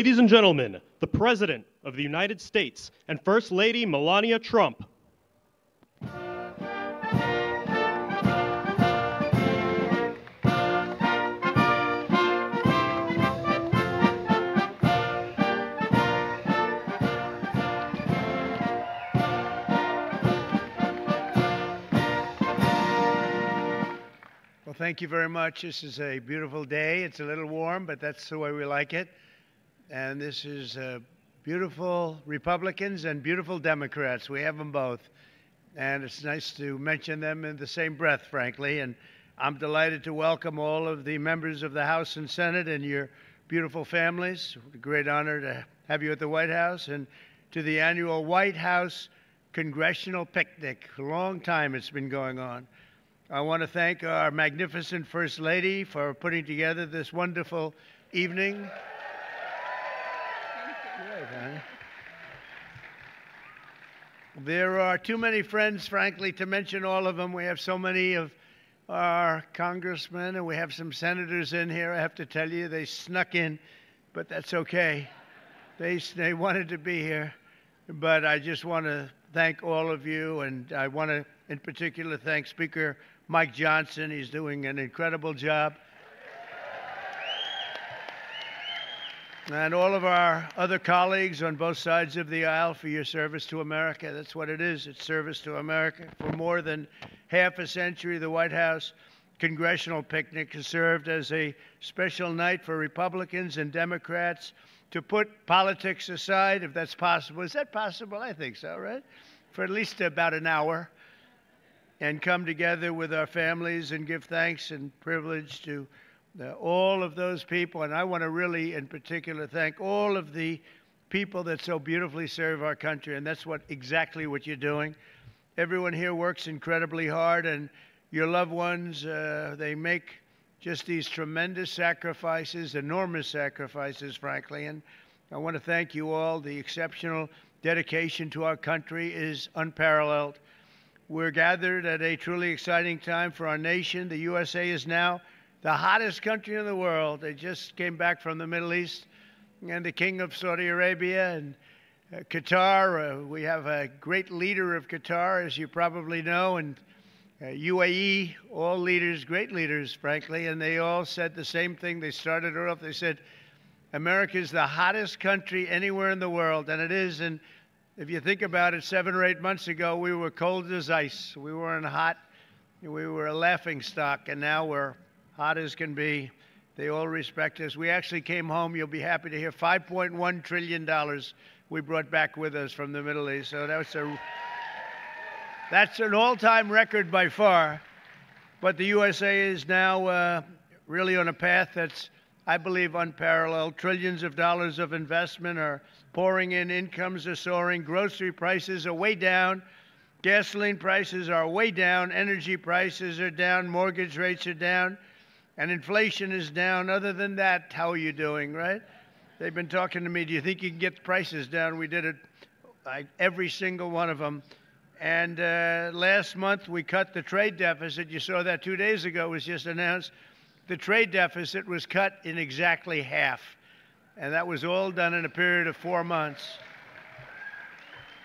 Ladies and gentlemen, the President of the United States and First Lady Melania Trump. Well, thank you very much. This is a beautiful day. It's a little warm, but that's the way we like it. And this is beautiful Republicans and beautiful Democrats. We have them both. And it's nice to mention them in the same breath, frankly. And I'm delighted to welcome all of the members of the House and Senate and your beautiful families. It's a great honor to have you at the White House and to the annual White House Congressional Picnic. A long time it's been going on. I want to thank our magnificent First Lady for putting together this wonderful evening. There are too many friends, frankly, to mention all of them. We have so many of our congressmen, and we have some senators in here. I have to tell you, they snuck in, but that's okay. They wanted to be here. But I just want to thank all of you, and I want to, in particular, thank Speaker Mike Johnson. He's doing an incredible job. And all of our other colleagues on both sides of the aisle for your service to America. That's what it is. It's service to America. For more than half a century, the White House Congressional Picnic has served as a special night for Republicans and Democrats to put politics aside, if that's possible. Is that possible? I think so, right? For at least about an hour, and come together with our families and give thanks and privilege to all of those people. And I want to really, in particular, thank all of the people that so beautifully serve our country, and that's exactly what you're doing. Everyone here works incredibly hard, and your loved ones, they make just these tremendous sacrifices, enormous sacrifices, frankly. And I want to thank you all. The exceptional dedication to our country is unparalleled. We're gathered at a truly exciting time for our nation. The USA is now the hottest country in the world. They just came back from the Middle East, and the King of Saudi Arabia and Qatar. We have a great leader of Qatar, as you probably know, and UAE, all leaders, great leaders, frankly, and they all said the same thing. They started it off. They said, America is the hottest country anywhere in the world, and it is. And if you think about it, 7 or 8 months ago, we were cold as ice. We weren't hot. We were a laughingstock, and now we're hot as can be. They all respect us. We actually came home, you'll be happy to hear, $5.1 trillion we brought back with us from the Middle East. So that's an all-time record by far. But the USA is now really on a path that's, I believe, unparalleled. Trillions of dollars of investment are pouring in. Incomes are soaring. Grocery prices are way down. Gasoline prices are way down. Energy prices are down. Mortgage rates are down. And inflation is down. Other than that, how are you doing, right? They've been talking to me, do you think you can get the prices down? We did it, every single one of them. And last month, we cut the trade deficit. You saw that 2 days ago. It was just announced. The trade deficit was cut in exactly half. And that was all done in a period of 4 months.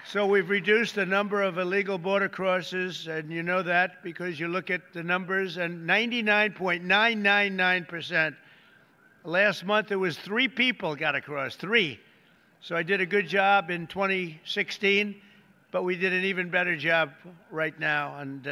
So we've reduced the number of illegal border crosses, and you know that because you look at the numbers, and 99.999%. Last month, it was 3 people got across, 3. So I did a good job in 2016, but we did an even better job right now, and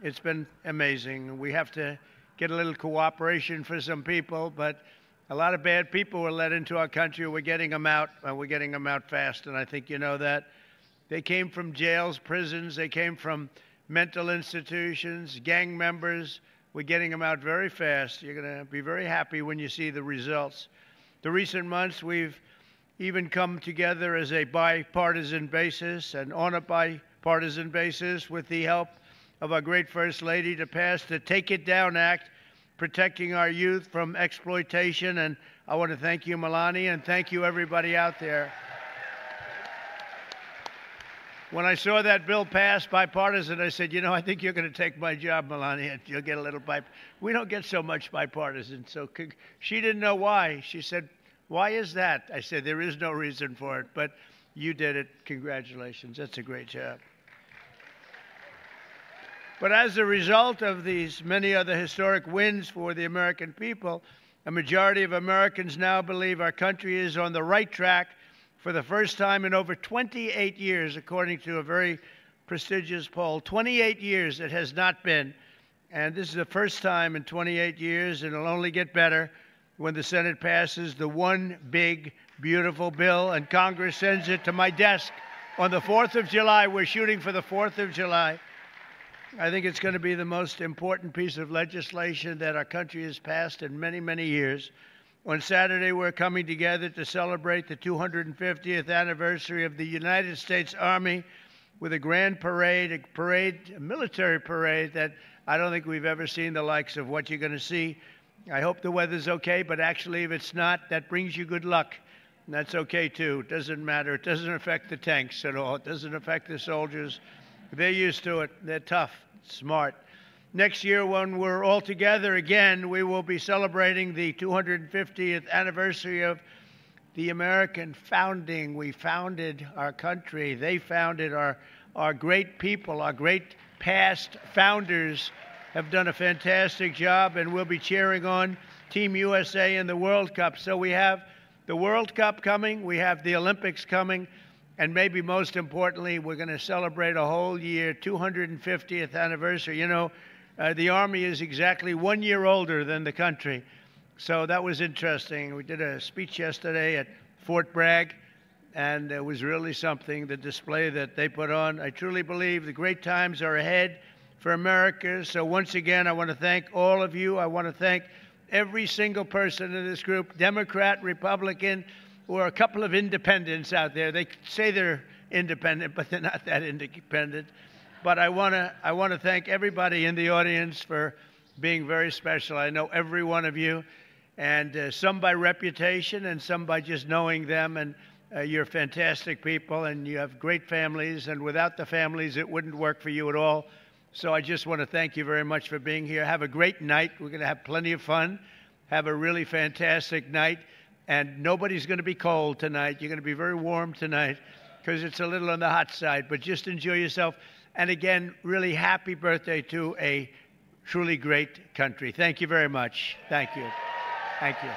it's been amazing. We have to get a little cooperation for some people, but a lot of bad people were let into our country. We're getting them out, and we're getting them out fast, and I think you know that. They came from jails, prisons. They came from mental institutions, gang members. We're getting them out very fast. You're going to be very happy when you see the results. The recent months, we've even come together as a bipartisan basis and on a bipartisan basis with the help of our great First Lady to pass the Take It Down Act, protecting our youth from exploitation. And I want to thank you, Melania, and thank you, everybody out there. When I saw that bill pass bipartisan, I said, you know, I think you're going to take my job, Melania. You'll get a little we don't get so much bipartisan. So she didn't know why. She said, Why is that? I said, there is no reason for it, but you did it. Congratulations. That's a great job. But as a result of these many other historic wins for the American people, a majority of Americans now believe our country is on the right track for the first time in over 28 years, according to a very prestigious poll. 28 years it has not been. And this is the first time in 28 years, and it'll only get better when the Senate passes the one big, beautiful bill and Congress sends it to my desk on the 4th of July. We're shooting for the 4th of July. I think it's going to be the most important piece of legislation that our country has passed in many, many years. On Saturday, we're coming together to celebrate the 250th anniversary of the United States Army with a grand parade, a military parade that I don't think we've ever seen the likes of what you're going to see. I hope the weather's okay, but actually, if it's not, that brings you good luck. And that's okay, too. It doesn't matter. It doesn't affect the tanks at all. It doesn't affect the soldiers. They're used to it. They're tough, smart. Next year, when we're all together again, we will be celebrating the 250th anniversary of the American founding. We founded our country. They founded our great people, our great past founders have done a fantastic job, and we'll be cheering on Team USA in the World Cup. So we have the World Cup coming, we have the Olympics coming, and maybe most importantly, we're going to celebrate a whole year, 250th anniversary. You know, the Army is exactly 1 year older than the country. So that was interesting. We did a speech yesterday at Fort Bragg, and it was really something, the display that they put on. I truly believe the great times are ahead for America. So once again, I want to thank all of you. I want to thank every single person in this group, Democrat, Republican, or a couple of independents out there. They say they're independent, but they're not that independent. But I want to thank everybody in the audience for being very special. I know every one of you, and some by reputation and some by just knowing them. And you're fantastic people, and you have great families. And without the families, it wouldn't work for you at all. So I just want to thank you very much for being here. Have a great night. We're going to have plenty of fun. Have a really fantastic night. And nobody's going to be cold tonight. You're going to be very warm tonight because it's a little on the hot side. But just enjoy yourself. And again, really happy birthday to a truly great country. Thank you very much. Thank you. Thank you.